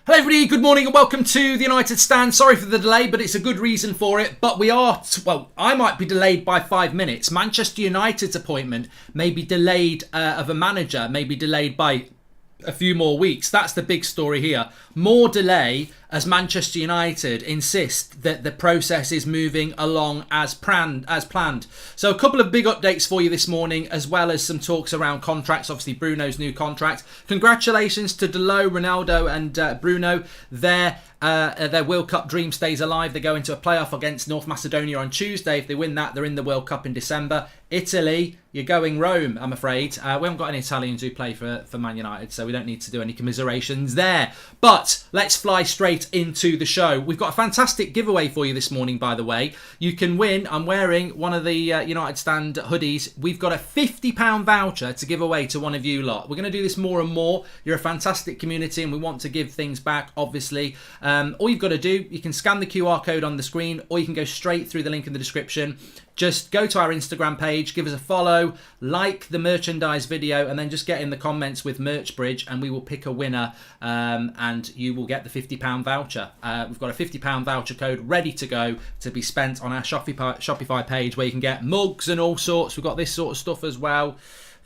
Hello everybody, good morning and welcome to the United Stand. Sorry for the delay, but it's a good reason for it. But I might be delayed by 5 minutes. Manchester United's appointment may be delayed of a manager, may be delayed by a few more weeks. That's the big story here. More delay as Manchester United insist that the process is moving along as planned. So a couple of big updates for you this morning, as well as some talks around contracts. Obviously, Bruno's new contract. Congratulations to Delo, Ronaldo and Bruno. Their World Cup dream stays alive. They go into a playoff against North Macedonia on Tuesday. If they win that, they're in the World Cup in December. Italy, you're going Rome, I'm afraid. We haven't got any Italians who play for Man United, so we don't need to do any commiserations there. But let's fly straight into the show. We've got a fantastic giveaway for you this morning, by the way. You can win. I'm wearing one of the United Stand hoodies. We've got a £50 voucher to give away to one of you lot. We're going to do this more and more. You're a fantastic community and we want to give things back, obviously. All you've got to do, you can scan the QR code on the screen, or you can go straight through the link in the description. Just go to our Instagram page, give us a follow, like the merchandise video, and then just get in the comments with Merchbridge, and we will pick a winner, and you will get the £50 voucher. We've got a £50 voucher code ready to go to be spent on our Shopify page, where you can get mugs and all sorts. We've got this sort of stuff as well.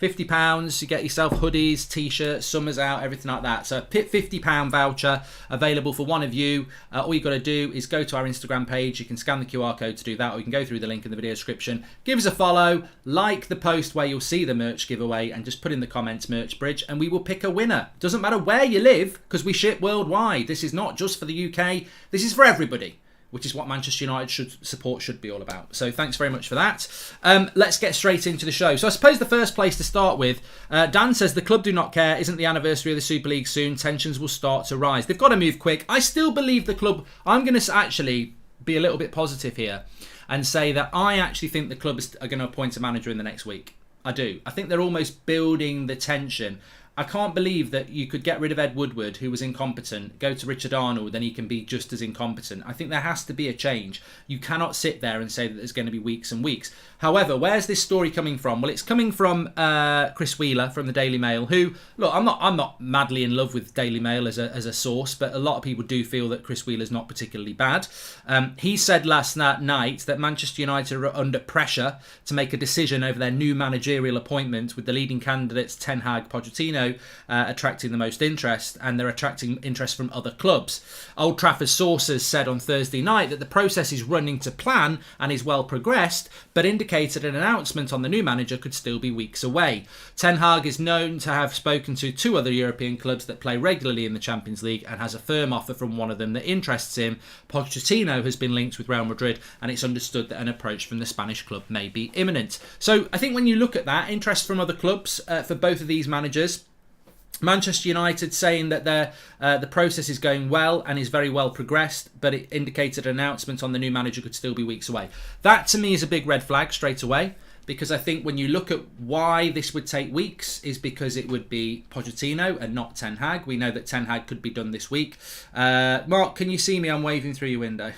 £50, you get yourself hoodies, t-shirts, summer's out, everything like that. So a £50 voucher available for one of you. All you've got to do is go to our Instagram page. You can scan the QR code to do that, or you can go through the link in the video description. Give us a follow, like the post where you'll see the merch giveaway, and just put in the comments Merchbridge, and we will pick a winner. Doesn't matter where you live, because we ship worldwide. This is not just for the UK, this is for everybody, which is what Manchester United should be all about. So thanks very much for that. Let's get straight into the show. So I suppose the first place to start with, Dan says the club do not care. Isn't the anniversary of the Super League soon? Tensions will start to rise. They've got to move quick. I still believe the club. I'm going to actually be a little bit positive here and say that I actually think the club are going to appoint a manager in the next week. I do. I think they're almost building the tension. I can't believe that you could get rid of Ed Woodward, who was incompetent, go to Richard Arnold, and he can be just as incompetent. I think there has to be a change. You cannot sit there and say that there's going to be weeks and weeks. However, where's this story coming from? Well, it's coming from Chris Wheeler from the Daily Mail, who, look, I'm not madly in love with Daily Mail as a source, but a lot of people do feel that Chris Wheeler's not particularly bad. He said last night that Manchester United are under pressure to make a decision over their new managerial appointment, with the leading candidates Ten Hag, Pochettino, attracting the most interest, and they're attracting interest from other clubs. Old Trafford sources said on Thursday night that the process is running to plan and is well progressed, but indicated an announcement on the new manager could still be weeks away. Ten Hag is known to have spoken to 2 other European clubs that play regularly in the Champions League and has a firm offer from one of them that interests him. Pochettino has been linked with Real Madrid, and it's understood that an approach from the Spanish club may be imminent. So I think when you look at that, interest from other clubs for both of these managers, Manchester United saying that the process is going well and is very well progressed, but it indicated an announcement on the new manager could still be weeks away. That to me is a big red flag straight away, because I think when you look at why this would take weeks is because it would be Pochettino and not Ten Hag. We know that Ten Hag could be done this week. Mark, can you see me? I'm waving through your window.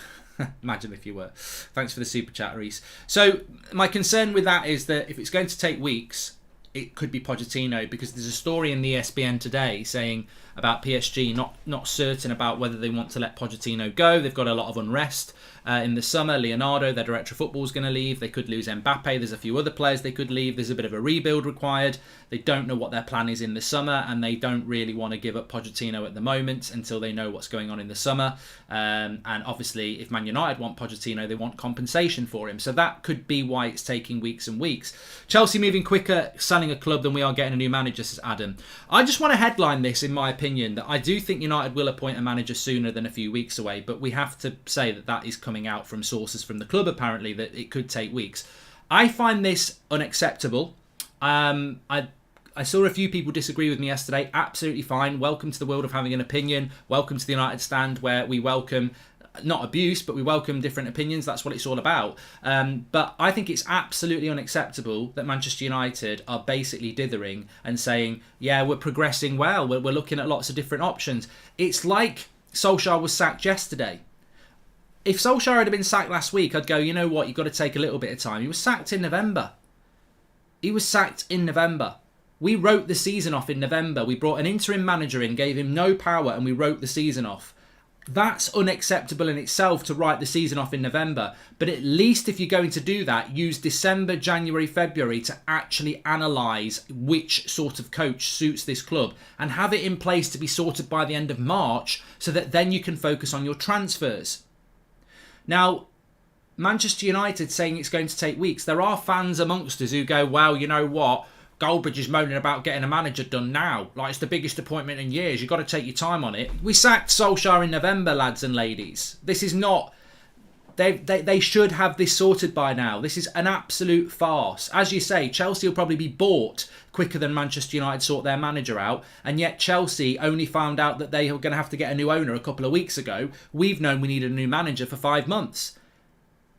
Imagine if you were. Thanks for the super chat, Reese. So my concern with that is that if it's going to take weeks, it could be Pochettino, because there's a story in the ESPN today saying about PSG not certain about whether they want to let Pochettino go. They've got a lot of unrest in the summer. Leonardo, their director of football, is going to leave. They could lose Mbappe. There's a few other players they could leave. There's a bit of a rebuild required. They don't know what their plan is in the summer, and they don't really want to give up Pochettino at the moment until they know what's going on in the summer. And obviously, if Man United want Pochettino, they want compensation for him. So that could be why it's taking weeks and weeks. Chelsea moving quicker selling a club than we are getting a new manager, says Adam. I just want to headline this, in my opinion, that I do think United will appoint a manager sooner than a few weeks away, but we have to say that that is coming out from sources from the club, apparently, that it could take weeks. I find this unacceptable. I saw a few people disagree with me yesterday. Absolutely fine. Welcome to the world of having an opinion. Welcome to the United Stand, where we welcome not abuse, but we welcome different opinions. That's what it's all about. But I think it's absolutely unacceptable that Manchester United are basically dithering and saying, yeah, we're progressing well. We're looking at lots of different options. It's like Solskjaer was sacked yesterday. If Solskjaer had been sacked last week, I'd go, you know what, you've got to take a little bit of time. He was sacked in November. We wrote the season off in November. We brought an interim manager in, gave him no power, and we wrote the season off. That's unacceptable in itself to write the season off in November. But at least if you're going to do that, use December, January, February to actually analyse which sort of coach suits this club and have it in place to be sorted by the end of March so that then you can focus on your transfers. Now, Manchester United saying it's going to take weeks. There are fans amongst us who go, well, you know what? Goldbridge is moaning about getting a manager done now. Like, it's the biggest appointment in years. You've got to take your time on it. We sacked Solskjaer in November, lads and ladies. This is not... They should have this sorted by now. This is an absolute farce. As you say, Chelsea will probably be bought quicker than Manchester United sort their manager out. And yet Chelsea only found out that they were going to have to get a new owner a couple of weeks ago. We've known we needed a new manager for 5 months.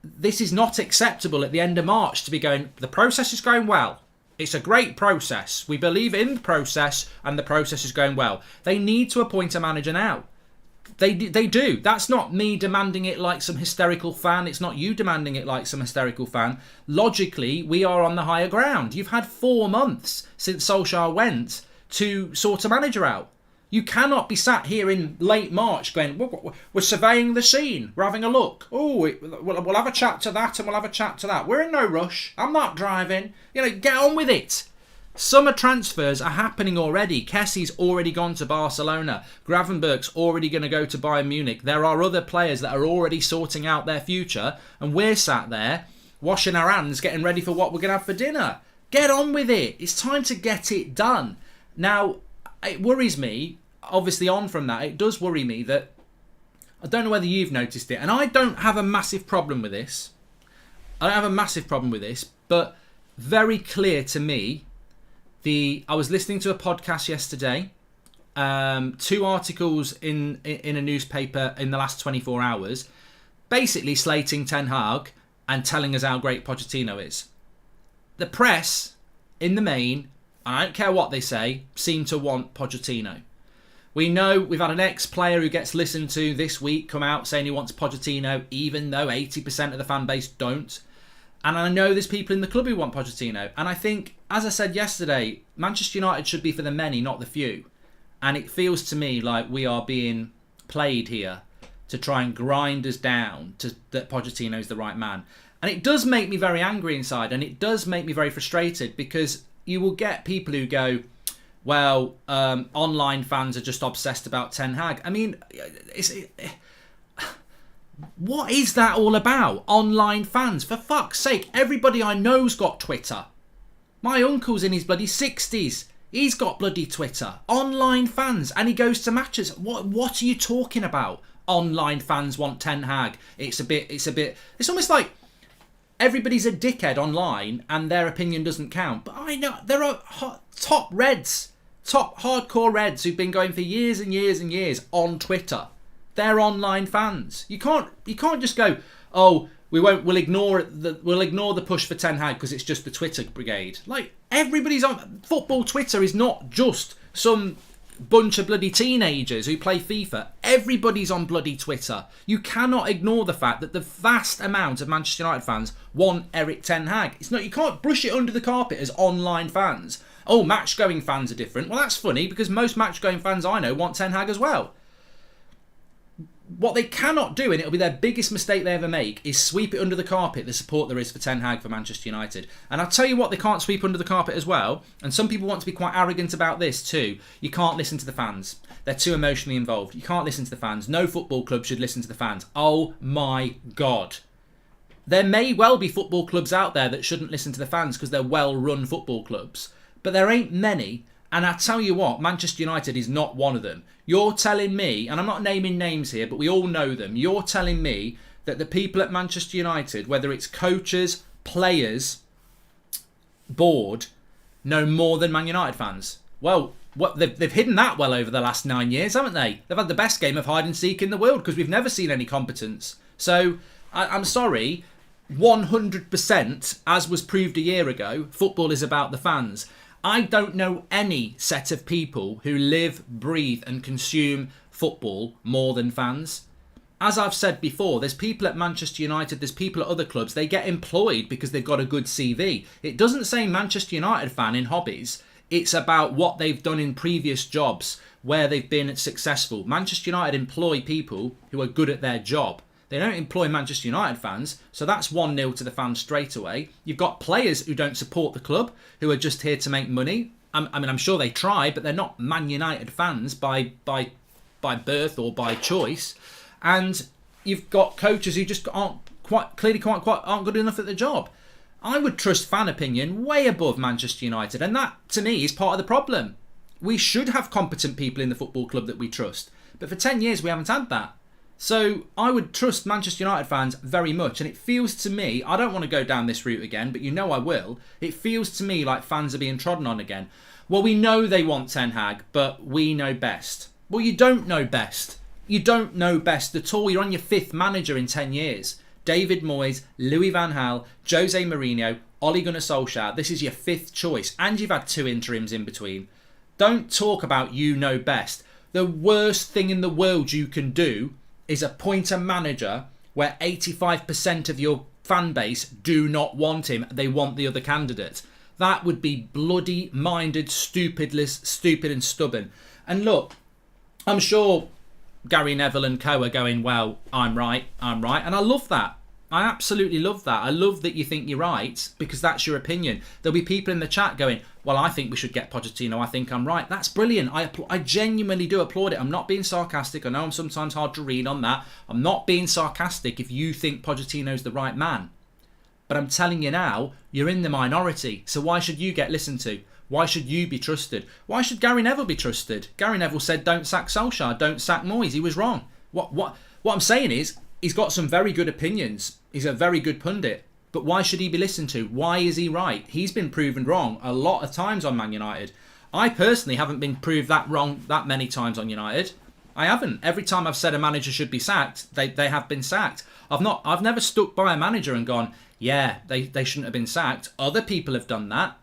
This is not acceptable at the end of March to be going, the process is going well. It's a great process. We believe in the process and the process is going well. They need to appoint a manager now. They do. That's not me demanding it like some hysterical fan. It's not you demanding it like some hysterical fan. Logically, we are on the higher ground. You've had 4 months since Solskjaer went to sort a manager out. You cannot be sat here in late March going, we're surveying the scene, we're having a look. Oh, we'll have a chat to that and we'll have a chat to that. We're in no rush. I'm not driving. Get on with it. Summer transfers are happening already. Kessie's already gone to Barcelona. Gravenberg's already going to go to Bayern Munich. There are other players that are already sorting out their future. And we're sat there washing our hands, getting ready for what we're going to have for dinner. Get on with it. It's time to get it done. Now, it worries me, obviously on from that, it does worry me that, I don't know whether you've noticed it, and I don't have a massive problem with this. But very clear to me, I was listening to a podcast yesterday, 2 articles in a newspaper in the last 24 hours, basically slating Ten Hag and telling us how great Pochettino is. The press, in the main, I don't care what they say, seem to want Pochettino. We know we've had an ex-player who gets listened to this week come out saying he wants Pochettino, even though 80% of the fan base don't. And I know there's people in the club who want Pochettino. And I think, as I said yesterday, Manchester United should be for the many, not the few. And it feels to me like we are being played here to try and grind us down to that Pochettino is the right man. And it does make me very angry inside, and it does make me very frustrated, because you will get people who go, well, online fans are just obsessed about Ten Hag. I mean, what is that all about? Online fans? For fuck's sake, everybody I know's got Twitter. My uncle's in his bloody 60s. He's got bloody Twitter. Online fans. And he goes to matches. What are you talking about? Online fans want Ten Hag. It's almost like everybody's a dickhead online and their opinion doesn't count. But I know there are top hardcore Reds who've been going for years and years and years on Twitter. They're online fans. You can't just go, oh, we'll ignore the push for Ten Hag because it's just the Twitter brigade. Like, everybody's on football. Twitter is not just some bunch of bloody teenagers who play FIFA. Everybody's on bloody Twitter. You cannot ignore the fact that the vast amount of Manchester United fans want Eric Ten Hag. It's not, you can't brush it under the carpet as online fans. Oh, match-going fans are different. Well, that's funny, because most match-going fans I know want Ten Hag as well. What they cannot do, and it'll be their biggest mistake they ever make, is sweep it under the carpet, the support there is for Ten Hag for Manchester United. And I'll tell you what they can't sweep under the carpet as well, and some people want to be quite arrogant about this too. You can't listen to the fans. They're too emotionally involved. You can't listen to the fans. No football club should listen to the fans. Oh my God. There may well be football clubs out there that shouldn't listen to the fans because they're well-run football clubs. But there ain't many. And I tell you what, Manchester United is not one of them. You're telling me, and I'm not naming names here, but we all know them. You're telling me that the people at Manchester United, whether it's coaches, players, board, know more than Man United fans. Well, they've hidden that well over the last 9 years, haven't they? They've had the best game of hide and seek in the world because we've never seen any competence. So, I'm sorry, 100%, as was proved a year ago, football is about the fans. I don't know any set of people who live, breathe and consume football more than fans. As I've said before, there's people at Manchester United, there's people at other clubs, they get employed because they've got a good CV. It doesn't say Manchester United fan in hobbies. It's about what they've done in previous jobs where they've been successful. Manchester United employ people who are good at their job. They don't employ Manchester United fans, so that's 1-0 to the fans straight away. You've got players who don't support the club, who are just here to make money. I'm sure they try, but they're not Man United fans by birth or by choice. And you've got coaches who just aren't good enough at the job. I would trust fan opinion way above Manchester United, and that, to me, is part of the problem. We should have competent people in the football club that we trust, but for 10 years we haven't had that. So I would trust Manchester United fans very much, and it feels to me, I don't want to go down this route again, but you know I will, it feels to me like fans are being trodden on again. Well, we know they want Ten Hag, but we know best. Well, you don't know best. You don't know best at all. You're on your 5th manager in 10 years. David Moyes, Louis van Gaal, Jose Mourinho, Ole Gunnar Solskjaer. This is your 5th choice, and you've had 2 interims in between. Don't talk about you know best. The worst thing in the world you can do is appoint a manager where 85% of your fan base do not want him. They want the other candidate. That would be bloody minded, stupid and stubborn. And look, I'm sure Gary Neville and co are going, well, I'm right. And I love that. I absolutely love that. I love that you think you're right, because that's your opinion. There'll be people in the chat going, well, I think we should get Pochettino. I think I'm right. That's brilliant. I genuinely do applaud it. I'm not being sarcastic. I know I'm sometimes hard to read on that. I'm not being sarcastic if you think Pochettino's the right man. But I'm telling you now, you're in the minority. So why should you get listened to? Why should you be trusted? Why should Gary Neville be trusted? Gary Neville said, don't sack Solskjaer, don't sack Moyes. He was wrong. What I'm saying is, he's got some very good opinions. He's a very good pundit. But why should he be listened to? Why is he right? He's been proven wrong a lot of times on Man United. I personally haven't been proved that wrong that many times on United. I haven't. Every time I've said a manager should be sacked, they have been sacked. I've never stuck by a manager and gone, yeah, they shouldn't have been sacked. Other people have done that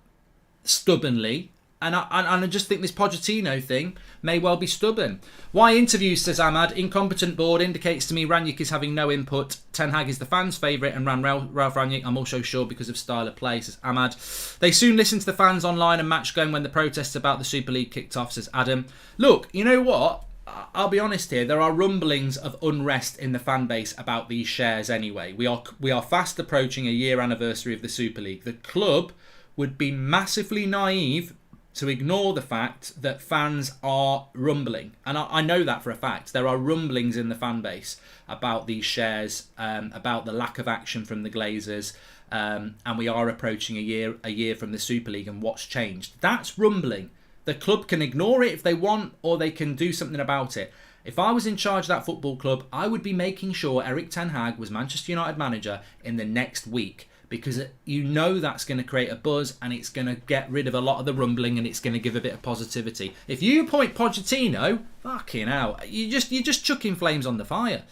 stubbornly. And I just think this Pochettino thing may well be stubborn. Why interviews, says Ahmad. Incompetent board indicates to me Rangnick is having no input. Ten Hag is the fans' favourite and Ralph Rangnick, I'm also sure, because of style of play, says Ahmad. They soon listened to the fans online and match going when the protests about the Super League kicked off, says Adam. Look, you know what? I'll be honest here. There are rumblings of unrest in the fan base about these shares anyway. We are fast approaching a year anniversary of the Super League. The club would be massively naive to ignore the fact that fans are rumbling. And I know that for a fact. There are rumblings in the fan base about these shares, about the lack of action from the Glazers, and we are approaching a year from the Super League and what's changed. That's rumbling. The club can ignore it if they want, or they can do something about it. If I was in charge of that football club, I would be making sure Erik Ten Hag was Manchester United manager in the next week, because you know that's going to create a buzz and it's going to get rid of a lot of the rumbling and it's going to give a bit of positivity. If you appoint Pochettino, fucking hell, you're just chucking flames on the fire.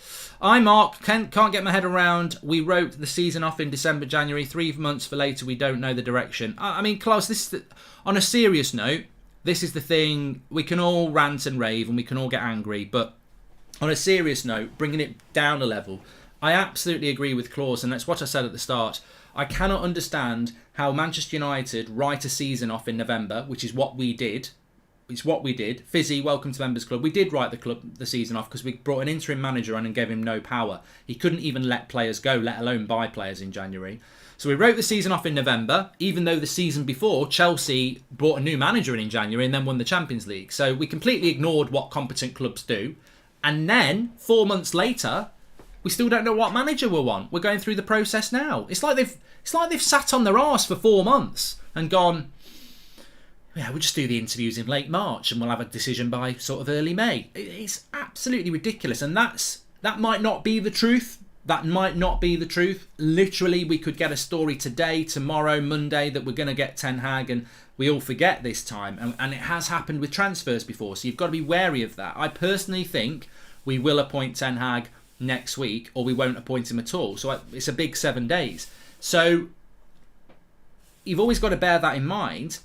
I, Mark, can't get my head around. We wrote the season off in December, January. 3 months for later, we don't know the direction. I mean, Klaus, on a serious note, this is the thing. We can all rant and rave and we can all get angry, but on a serious note, bringing it down a level, I absolutely agree with Klaus, and that's what I said at the start. I cannot understand how Manchester United write a season off in November, which is what we did. It's what we did. Fizzy, welcome to Members Club. We did write the season off because we brought an interim manager on and gave him no power. He couldn't even let players go, let alone buy players in January. So we wrote the season off in November, even though the season before, Chelsea brought a new manager in January and then won the Champions League. So we completely ignored what competent clubs do. And then, 4 months later, we still don't know what manager we'll want. We're going through the process now. It's like they've sat on their arse for 4 months and gone, yeah, we'll just do the interviews in late March and we'll have a decision by sort of early May. It's absolutely ridiculous. And that might not be the truth. That might not be the truth. Literally, we could get a story today, tomorrow, Monday, that we're going to get Ten Hag, and we all forget this time. And it has happened with transfers before, so you've got to be wary of that. I personally think we will appoint Ten Hag next week, or we won't appoint him at all. So it's a big 7 days. So you've always got to bear that in mind.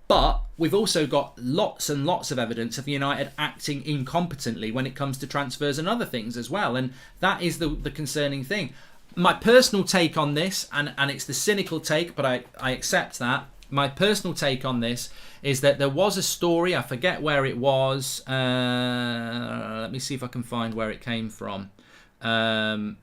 But we've also got lots and lots of evidence of United acting incompetently when it comes to transfers and other things as well. And that is the concerning thing. My personal take on this, and it's the cynical take, but I accept that, my personal take on this is that there was a story, I forget where it was, let me see if I can find where it came from. There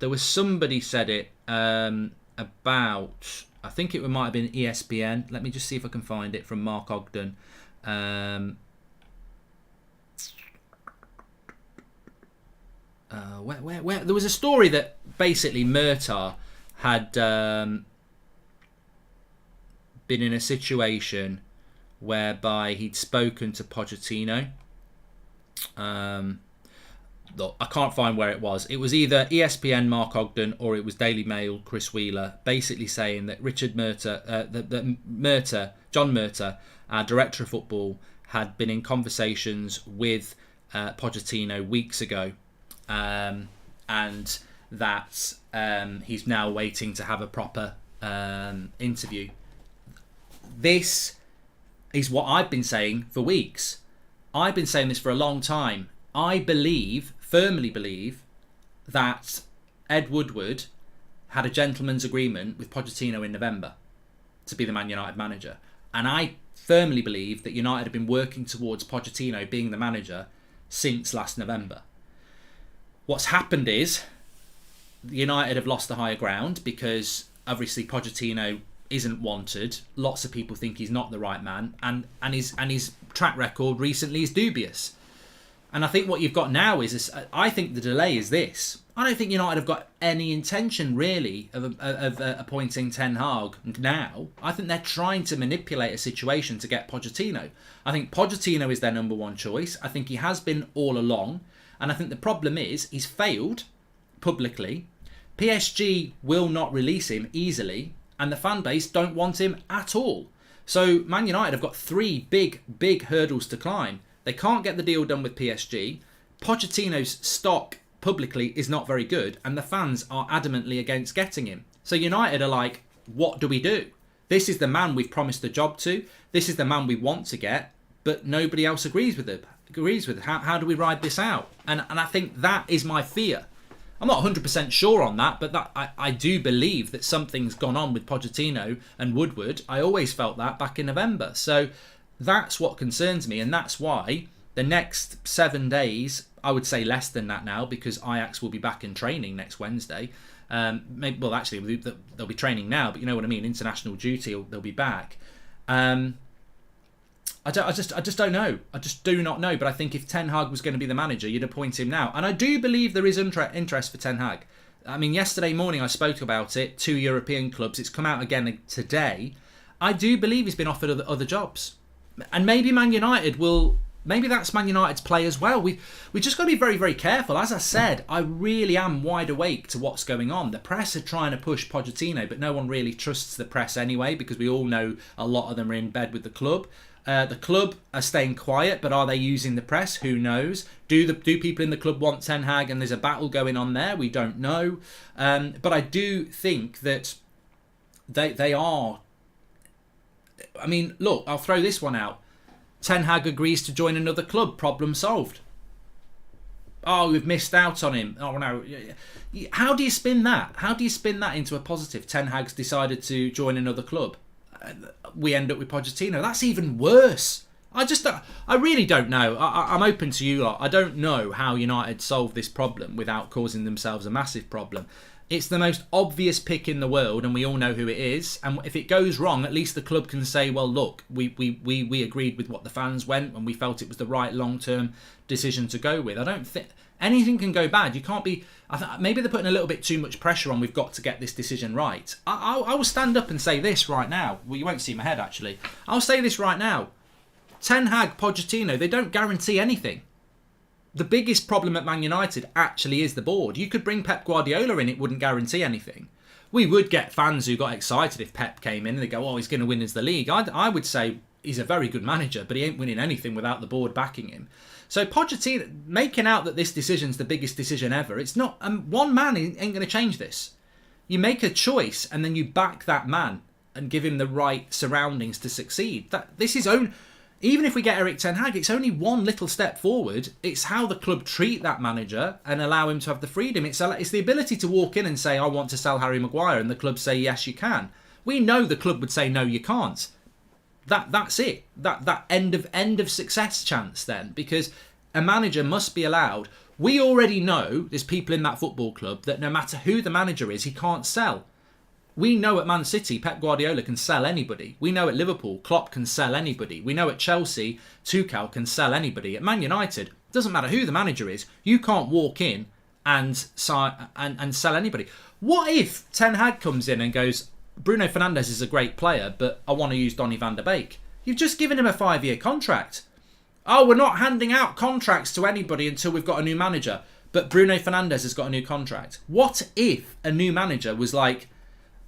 was somebody said it about, I think it might have been ESPN. Let me just see if I can find it from Mark Ogden. Where there was a story that basically Murtagh had been in a situation whereby he'd spoken to Pochettino. Look, I can't find where it was. It was either ESPN Mark Ogden or it was Daily Mail Chris Wheeler, basically saying that Richard Murtagh, John Murtagh, our director of football, had been in conversations with Pochettino weeks ago, and that he's now waiting to have a proper interview. This is what I've been saying for weeks. I've been saying this for a long time. I firmly believe, that Ed Woodward had a gentleman's agreement with Pochettino in November to be the Man United manager. And I firmly believe that United have been working towards Pochettino being the manager since last November. What's happened is United have lost the higher ground because obviously Pochettino isn't wanted. Lots of people think he's not the right man, and his track record recently is dubious. And I think what you've got now is this, I think the delay is this. I don't think United have got any intention really of appointing Ten Hag now. I think they're trying to manipulate a situation to get Pochettino. I think Pochettino is their number one choice. I think he has been all along. And I think the problem is he's failed publicly. PSG will not release him easily, and the fan base don't want him at all. So Man United have got three big hurdles to climb. They can't get the deal done with PSG. Pochettino's stock publicly is not very good, and the fans are adamantly against getting him. So United are like, what do we do? This is the man we've promised the job to. This is the man we want to get, but nobody else agrees with it. How do we ride this out? And I think that is my fear. I'm not 100% sure on that, but I do believe that something's gone on with Pochettino and Woodward. I always felt that back in November. So that's what concerns me, and that's why the next 7 days, I would say less than that now, because Ajax will be back in training next Wednesday. Well, actually, they'll be training now, but you know what I mean. International duty, they'll be back. I just don't know. I just do not know. But I think if Ten Hag was going to be the manager, you'd appoint him now. And I do believe there is interest for Ten Hag. I mean, yesterday morning I spoke about it. 2 European clubs. It's come out again today. I do believe he's been offered other jobs. And maybe Man United will... Maybe that's Man United's play as well. We just got to be very, very careful. As I said, I really am wide awake to what's going on. The press are trying to push Pochettino, but no one really trusts the press anyway, because we all know a lot of them are in bed with the club. The club are staying quiet, but are they using the press? Who knows? Do people in the club want Ten Hag and there's a battle going on there? We don't know. But I do think that they are... I mean, look, I'll throw this one out. Ten Hag agrees to join another club. Problem solved. Oh, we've missed out on him. Oh, no. How do you spin that? How do you spin that into a positive? Ten Hag's decided to join another club. We end up with Pochettino. That's even worse. I really don't know. I'm open to you lot. I don't know how United solve this problem without causing themselves a massive problem. It's the most obvious pick in the world, and we all know who it is. And if it goes wrong, at least the club can say, well, look, we agreed with what the fans went, and we felt it was the right long-term decision to go with. I don't think... Anything can go bad. You can't be... maybe they're putting a little bit too much pressure on. We've got to get this decision right. I will stand up and say this right now. Well, you won't see my head, actually. I'll say this right now. Ten Hag, Pochettino, they don't guarantee anything. The biggest problem at Man United actually is the board. You could bring Pep Guardiola in, it wouldn't guarantee anything. We would get fans who got excited if Pep came in and they go, oh, he's going to win us the league. I would say he's a very good manager, but he ain't winning anything without the board backing him. So Pochettino, making out that this decision's the biggest decision ever, it's not. One man ain't going to change this. You make a choice and then you back that man and give him the right surroundings to succeed. Even if we get Erik Ten Hag, it's only one little step forward. It's how the club treat that manager and allow him to have the freedom. It's the ability to walk in and say, I want to sell Harry Maguire, and the club say, yes, you can. We know the club would say, no, you can't. That's it. That end of success chance then, because a manager must be allowed. We already know there's people in that football club that no matter who the manager is, he can't sell. We know at Man City, Pep Guardiola can sell anybody. We know at Liverpool, Klopp can sell anybody. We know at Chelsea, Tuchel can sell anybody. At Man United, doesn't matter who the manager is, you can't walk in and sell anybody. What if Ten Hag comes in and goes, Bruno Fernandes is a great player, but I want to use Donny van der Beek? You've just given him a 5-year contract. Oh, we're not handing out contracts to anybody until we've got a new manager, but Bruno Fernandes has got a new contract. What if a new manager was like,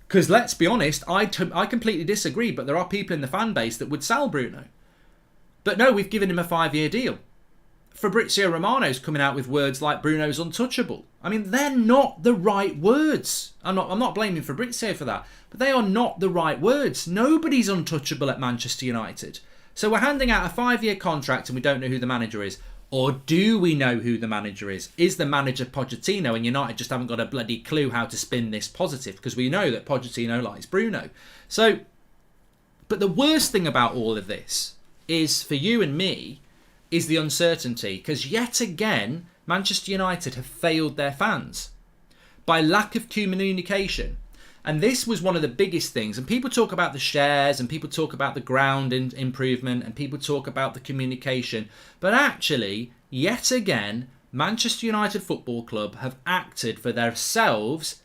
because let's be honest, I completely disagree, but there are people in the fan base that would sell Bruno. But no, we've given him a 5-year deal. Fabrizio Romano's coming out with words like Bruno's untouchable. I mean, they're not the right words. I'm not blaming Fabrizio for that, but they are not the right words. Nobody's untouchable at Manchester United. So we're handing out a 5-year contract and we don't know who the manager is. Or do we know who the manager is? Is the manager Pochettino, and United just haven't got a bloody clue how to spin this positive? Because we know that Pochettino likes Bruno. So, but the worst thing about all of this is, for you and me, is the uncertainty. Because yet again, Manchester United have failed their fans by lack of communication. And this was one of the biggest things. And people talk about the shares, and people talk about the ground improvement, and people talk about the communication. But actually, yet again, Manchester United Football Club have acted for their self-interest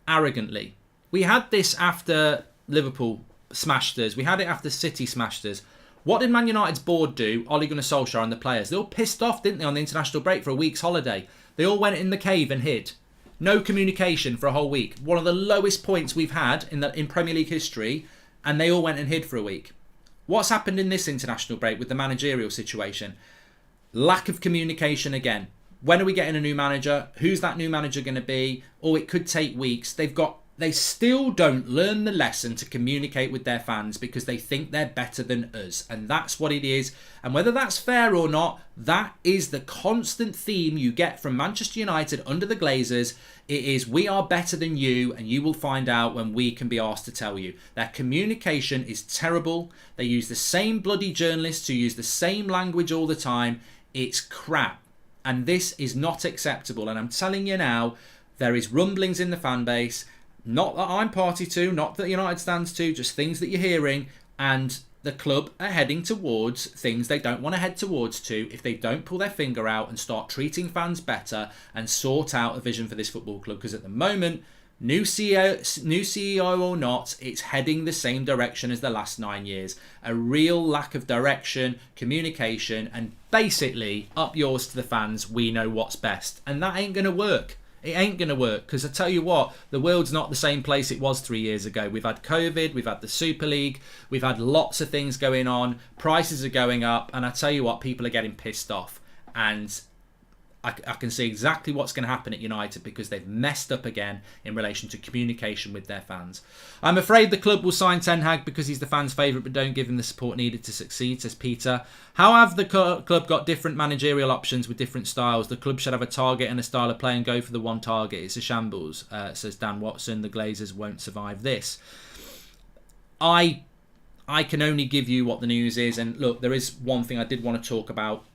arrogantly. We had this after Liverpool smashed us. We had it after City smashed us. What did Man United's board do? Ole Gunnar Solskjaer and the players. They all pissed off, didn't they, on the international break for a week's holiday? They all went in the cave and hid. No communication for a whole week. One of the lowest points we've had in Premier League history, and they all went and hid for a week. What's happened in this international break with the managerial situation? Lack of communication again. When are we getting a new manager? Who's that new manager going to be? Oh, it could take weeks. They still don't learn the lesson to communicate with their fans because they think they're better than us. And that's what it is. And whether that's fair or not, that is the constant theme you get from Manchester United under the Glazers. It is, we are better than you, and you will find out when we can be asked to tell you. Their communication is terrible. They use the same bloody journalists who use the same language all the time. It's crap. And this is not acceptable. And I'm telling you now, there is rumblings in the fan base. Not that I'm party to, not that United stands to, just things that you're hearing. And the club are heading towards things they don't want to head towards to if they don't pull their finger out and start treating fans better and sort out a vision for this football club. Because at the moment, new CEO or not, it's heading the same direction as the last 9 years. A real lack of direction, communication, and basically up yours to the fans, we know what's best. And that ain't going to work. It ain't going to work, because I tell you what, the world's not the same place it was 3 years ago. We've had COVID, we've had the Super League, we've had lots of things going on, prices are going up, and I tell you what, people are getting pissed off. And I can see exactly what's going to happen at United because they've messed up again in relation to communication with their fans. I'm afraid the club will sign Ten Hag because he's the fans' favourite, but don't give him the support needed to succeed, says Peter. How have the club got different managerial options with different styles? The club should have a target and a style of play and go for the one target. It's a shambles, says Dan Watson. The Glazers won't survive this. I can only give you what the news is. And look, there is one thing I did want to talk about.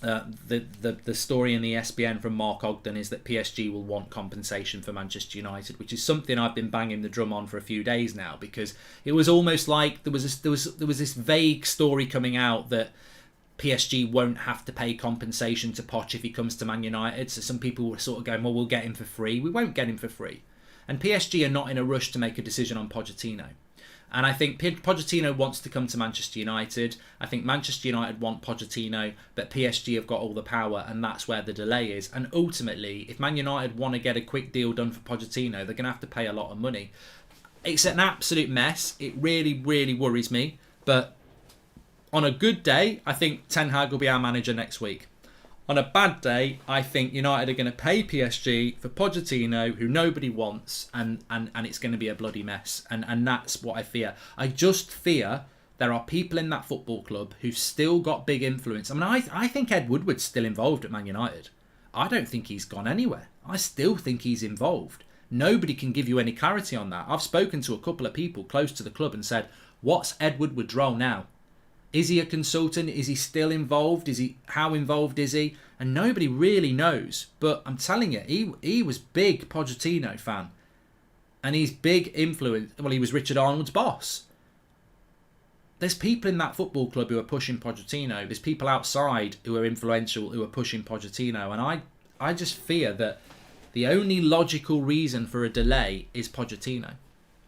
The story in the ESPN from Mark Ogden is that PSG will want compensation for Manchester United, which is something I've been banging the drum on for a few days now, because it was almost like there was this vague story coming out that PSG won't have to pay compensation to Poch if he comes to Man United. So some people were sort of going, well, we'll get him for free. We won't get him for free. And PSG are not in a rush to make a decision on Pochettino. And I think Pochettino wants to come to Manchester United. I think Manchester United want Pochettino, but PSG have got all the power, and that's where the delay is. And ultimately, if Man United want to get a quick deal done for Pochettino, they're going to have to pay a lot of money. It's an absolute mess. It really, really worries me. But on a good day, I think Ten Hag will be our manager next week. On a bad day, I think United are going to pay PSG for Pochettino, who nobody wants, and it's going to be a bloody mess. And that's what I fear. I just fear there are people in that football club who've still got big influence. I mean, I think Ed Woodward's still involved at Man United. I don't think he's gone anywhere. I still think he's involved. Nobody can give you any clarity on that. I've spoken to a couple of people close to the club and said, what's Edward Wood's role now? Is he a consultant? Is he still involved? How involved is he? And nobody really knows. But I'm telling you, he was big Pochettino fan. And he's big influence. Well, he was Richard Arnold's boss. There's people in that football club who are pushing Pochettino. There's people outside who are influential who are pushing Pochettino. And I just fear that the only logical reason for a delay is Pochettino.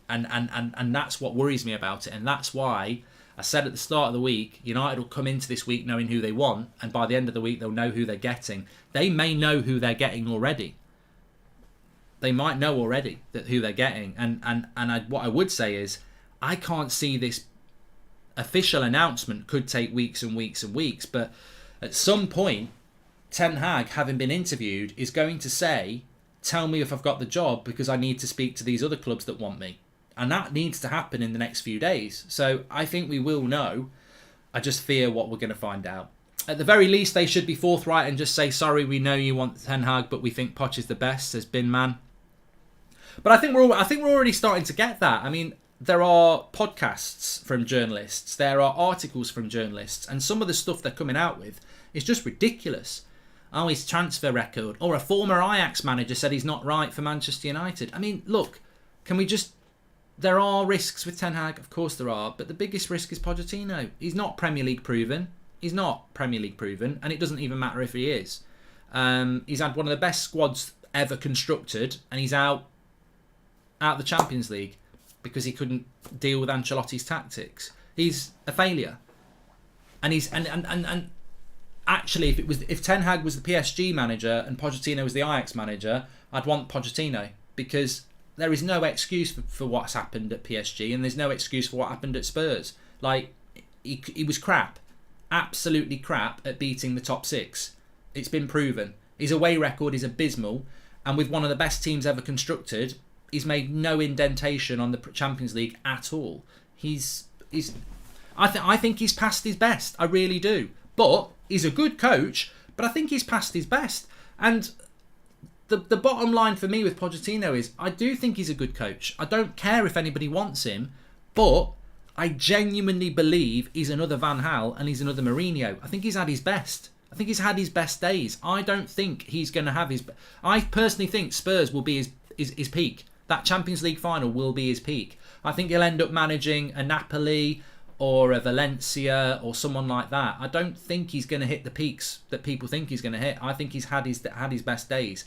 And that's what worries me about it. And that's why I said at the start of the week, United will come into this week knowing who they want. And by the end of the week, they'll know who they're getting. They may know who they're getting already. They might know already who they're getting. What I would say is, I can't see this official announcement could take weeks and weeks and weeks. But at some point, Ten Hag, having been interviewed, is going to say, tell me if I've got the job because I need to speak to these other clubs that want me. And that needs to happen in the next few days. So I think we will know. I just fear what we're going to find out. At the very least, they should be forthright and just say, sorry, we know you want Ten Hag, but we think Poch is the best, says Bin Man. But I think we're already starting to get that. I mean, there are podcasts from journalists. There are articles from journalists. And some of the stuff they're coming out with is just ridiculous. Oh, his transfer record. Or a former Ajax manager said he's not right for Manchester United. I mean, look, can we just... There are risks with Ten Hag, of course there are, but the biggest risk is Pochettino. He's not Premier League proven. He's not Premier League proven, and it doesn't even matter if he is. He's had one of the best squads ever constructed, and he's out of the Champions League because he couldn't deal with Ancelotti's tactics. He's a failure, and actually, if Ten Hag was the PSG manager and Pochettino was the Ajax manager, I'd want Pochettino because there is no excuse for what's happened at PSG, and there's no excuse for what happened at Spurs. Like, he was crap. Absolutely crap at beating the top six. It's been proven. His away record is abysmal, and with one of the best teams ever constructed, he's made no indentation on the Champions League at all. I think he's past his best. I really do. But he's a good coach, but I think he's past his best. And the bottom line for me with Pochettino is I do think he's a good coach. I don't care if anybody wants him, but I genuinely believe he's another Van Gaal and he's another Mourinho. I think he's had his best. I think he's had his best days. I don't think he's going to have his... I personally think Spurs will be his peak. That Champions League final will be his peak. I think he'll end up managing a Napoli or a Valencia or someone like that. I don't think he's going to hit the peaks that people think he's going to hit. I think he's had his best days.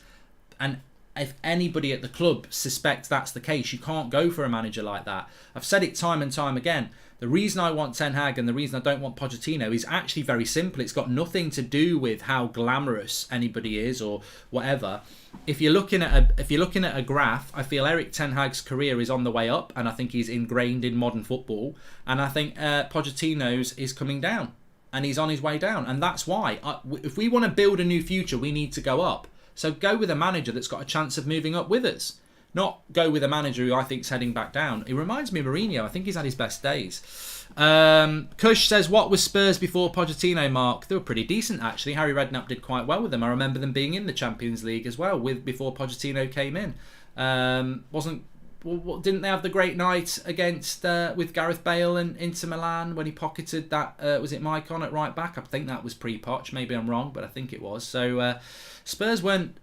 And if anybody at the club suspects that's the case, you can't go for a manager like that. I've said it time and time again. The reason I want Ten Hag and the reason I don't want Pochettino is actually very simple. It's got nothing to do with how glamorous anybody is or whatever. If you're looking at a graph, I feel Eric Ten Hag's career is on the way up, and I think he's ingrained in modern football. And I think Pochettino's is coming down, and he's on his way down. And that's why, if we want to build a new future, we need to go up. So go with a manager that's got a chance of moving up with us. Not go with a manager who I think is heading back down. It reminds me of Mourinho. I think he's had his best days. Kush says, what was Spurs before Pochettino, Mark? They were pretty decent, actually. Harry Redknapp did quite well with them. I remember them being in the Champions League as well before Pochettino came in. Didn't they have the great night against with Gareth Bale and Inter Milan when he pocketed that, was it Maicon at right back? I think that was pre-Poch. Maybe I'm wrong, but I think it was. So Spurs weren't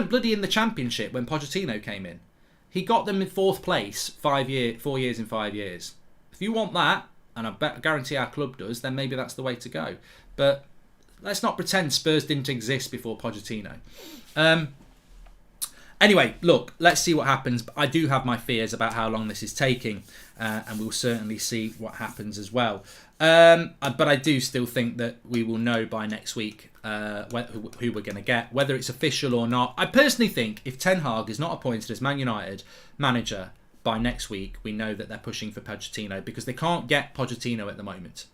bloody in the Championship when Pochettino came in. He got them in fourth place 4 years in 5 years. If you want that, and I guarantee our club does, then maybe that's the way to go. But let's not pretend Spurs didn't exist before Pochettino. Anyway, look, let's see what happens. I do have my fears about how long this is taking, and we'll certainly see what happens as well. But I do still think that we will know by next week who we're going to get, whether it's official or not. I personally think if Ten Hag is not appointed as Man United manager by next week, we know that they're pushing for Pochettino because they can't get Pochettino at the moment.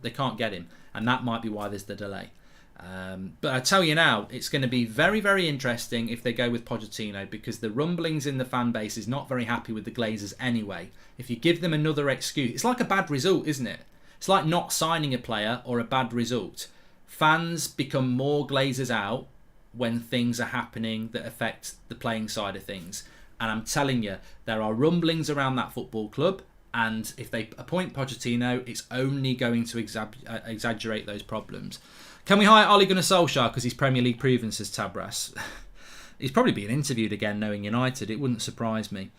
They can't get him, and that might be why there's the delay. But I tell you now, it's going to be very, very interesting if they go with Pochettino because the rumblings in the fan base is not very happy with the Glazers anyway. If you give them another excuse, it's like a bad result, isn't it? It's like not signing a player or a bad result. Fans become more Glazers out when things are happening that affect the playing side of things. And I'm telling you, there are rumblings around that football club. And if they appoint Pochettino, it's only going to exaggerate those problems. Can we hire Ole Gunnar Solskjaer because he's Premier League proven, says Tabras? He's probably being interviewed again, knowing United. It wouldn't surprise me.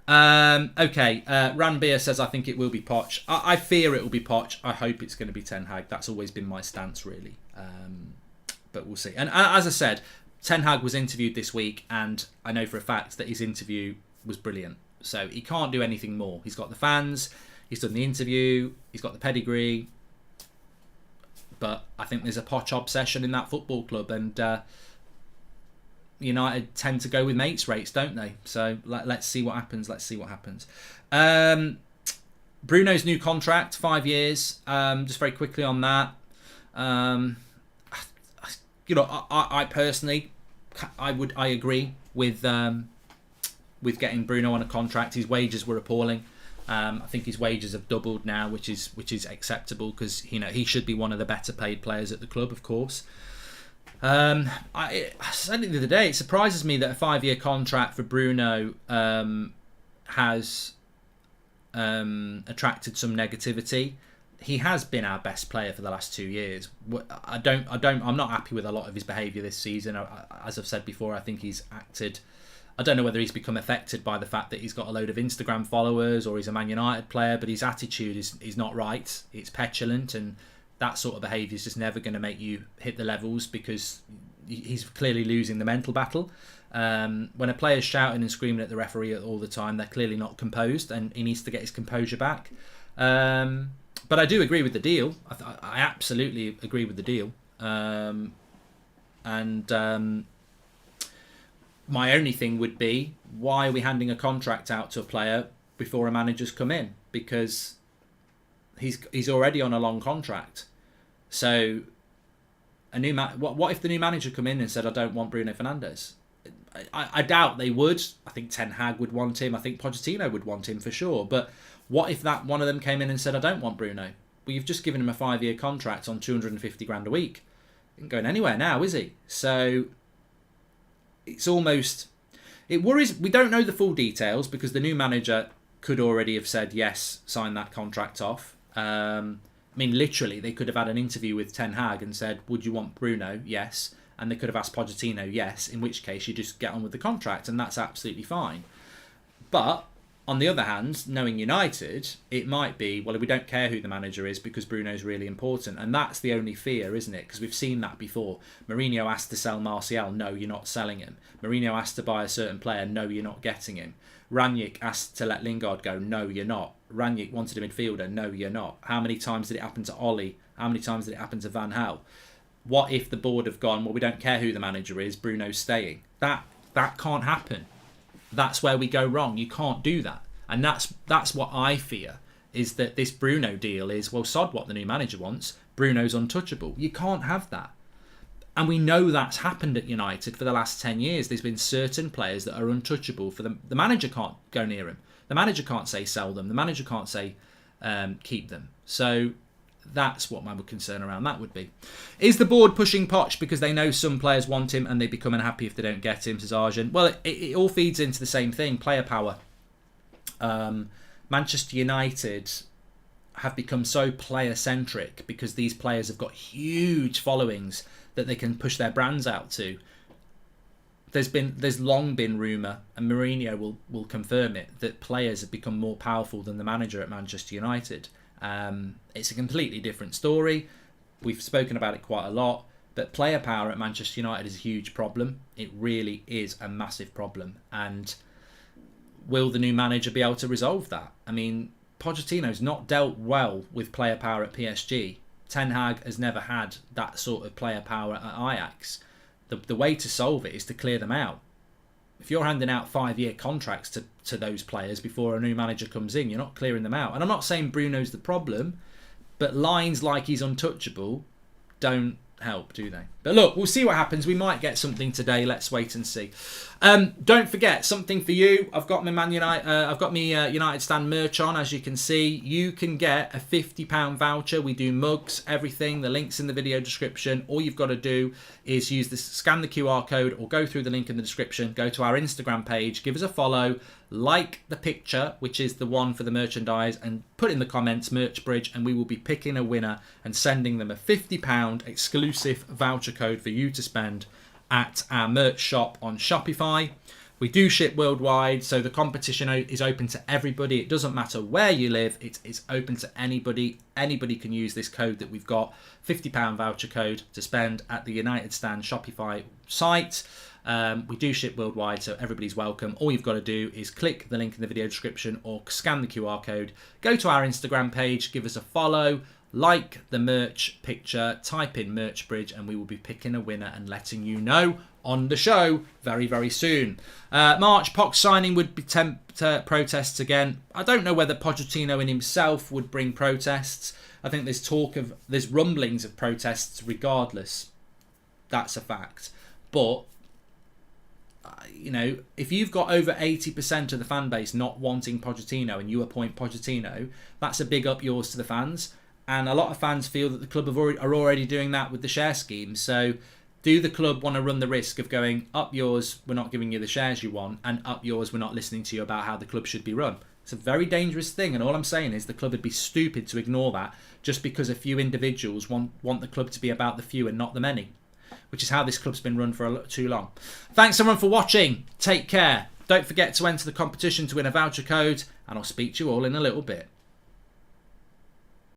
Okay, Ranbir says, I think it will be Poch. I fear it will be Poch. I hope it's going to be Ten Hag. That's always been my stance, really. But we'll see. And as I said, Ten Hag was interviewed this week, and I know for a fact that his interview was brilliant. So he can't do anything more. He's got the fans, he's done the interview, he's got the pedigree. But I think there's a Poch obsession in that football club, and United tend to go with mates rates, don't they? So let's see what happens. Bruno's new contract, 5 years. Just very quickly on that. I personally, I agree with getting Bruno on a contract. His wages were appalling. I think his wages have doubled now, which is acceptable because he should be one of the better paid players at the club, of course. I said it the other day, it surprises me that a 5-year contract for Bruno has attracted some negativity. He has been our best player for the last 2 years. I'm not happy with a lot of his behaviour this season. As I've said before, I think he's acted. I don't know whether he's become affected by the fact that he's got a load of Instagram followers or he's a Man United player, but his attitude is not right. It's petulant, and that sort of behaviour is just never going to make you hit the levels because he's clearly losing the mental battle. When a player's shouting and screaming at the referee all the time, they're clearly not composed, and he needs to get his composure back. But I do agree with the deal. I absolutely agree with the deal. My only thing would be, why are we handing a contract out to a player before a manager's come in? Because he's already on a long contract. So what if the new manager come in and said, I don't want Bruno Fernandes? I doubt they would. I think Ten Hag would want him. I think Pochettino would want him for sure. But what if that one of them came in and said, I don't want Bruno? Well, you've just given him a 5-year contract on 250 grand a week. He ain't going anywhere now, is he? So it worries. We don't know the full details because the new manager could already have said, yes, sign that contract off. Literally, they could have had an interview with Ten Hag and said, would you want Bruno? Yes. And they could have asked Pochettino, yes, in which case you just get on with the contract, and that's absolutely fine. But on the other hand, knowing United, it might be, well, we don't care who the manager is because Bruno's really important. And that's the only fear, isn't it? Because we've seen that before. Mourinho asked to sell Martial. No, you're not selling him. Mourinho asked to buy a certain player. No, you're not getting him. Rangnick asked to let Lingard go. No, you're not. Rangnick wanted a midfielder. No, you're not. How many times did it happen to Ollie? How many times did it happen to Van Gaal? What if the board have gone, well, we don't care who the manager is, Bruno's staying? That can't happen. That's where we go wrong. You can't do that. And that's what I fear, is that this Bruno deal is, well, sod what the new manager wants. Bruno's untouchable. You can't have that. And we know that's happened at United for the last 10 years. There's been certain players that are untouchable. For them. The manager can't go near them. The manager can't say sell them. The manager can't say keep them. So that's what my concern around that would be. Is the board pushing Poch because they know some players want him and they become unhappy if they don't get him, says Arjun? Well, it all feeds into the same thing, player power. Manchester United have become so player-centric because these players have got huge followings that they can push their brands out to. There's long been rumour, and Mourinho will confirm it, that players have become more powerful than the manager at Manchester United. It's a completely different story. We've spoken about it quite a lot, but player power at Manchester United is a huge problem. It really is a massive problem. And will the new manager be able to resolve that? I mean, Pochettino's not dealt well with player power at PSG. Ten Hag has never had that sort of player power at Ajax. The way to solve it is to clear them out. If you're handing out 5-year contracts to those players before a new manager comes in, you're not clearing them out. And I'm not saying Bruno's the problem, but lines like he's untouchable don't help, do they? But look, we'll see what happens. We might get something today. Let's wait and see. Don't forget, something for you. I've got my United Stand merch on, as you can see. You can get a £50 voucher. We do mugs, everything. The link's in the video description. All you've got to do is scan the QR code or go through the link in the description. Go to our Instagram page, give us a follow, like the picture, which is the one for the merchandise, and put in the comments merch bridge, and we will be picking a winner and sending them a £50 exclusive voucher code for you to spend at our merch shop on Shopify. We do ship worldwide, so the competition is open to everybody. It doesn't matter where you live, it's open to anybody. Anybody can use this code that we've got, £50 voucher code to spend at the United Stand Shopify site. We do ship worldwide, so everybody's welcome. All you've got to do is click the link in the video description or scan the QR code, go to our Instagram page, give us a follow, like the merch picture, type in merch bridge, and we will be picking a winner and letting you know on the show very, very soon. March, POCH signing would be protests again. I don't know whether Pochettino in himself would bring protests. I think there's rumblings of protests regardless. That's a fact. But if you've got over 80% of the fan base not wanting Pochettino and you appoint Pochettino, that's a big up yours to the fans. And a lot of fans feel that the club are already doing that with the share scheme. So do the club want to run the risk of going, up yours, we're not giving you the shares you want, and up yours, we're not listening to you about how the club should be run? It's a very dangerous thing, and all I'm saying is the club would be stupid to ignore that just because a few individuals want the club to be about the few and not the many, which is how this club's been run for too long. Thanks everyone for watching. Take care. Don't forget to enter the competition to win a voucher code, and I'll speak to you all in a little bit.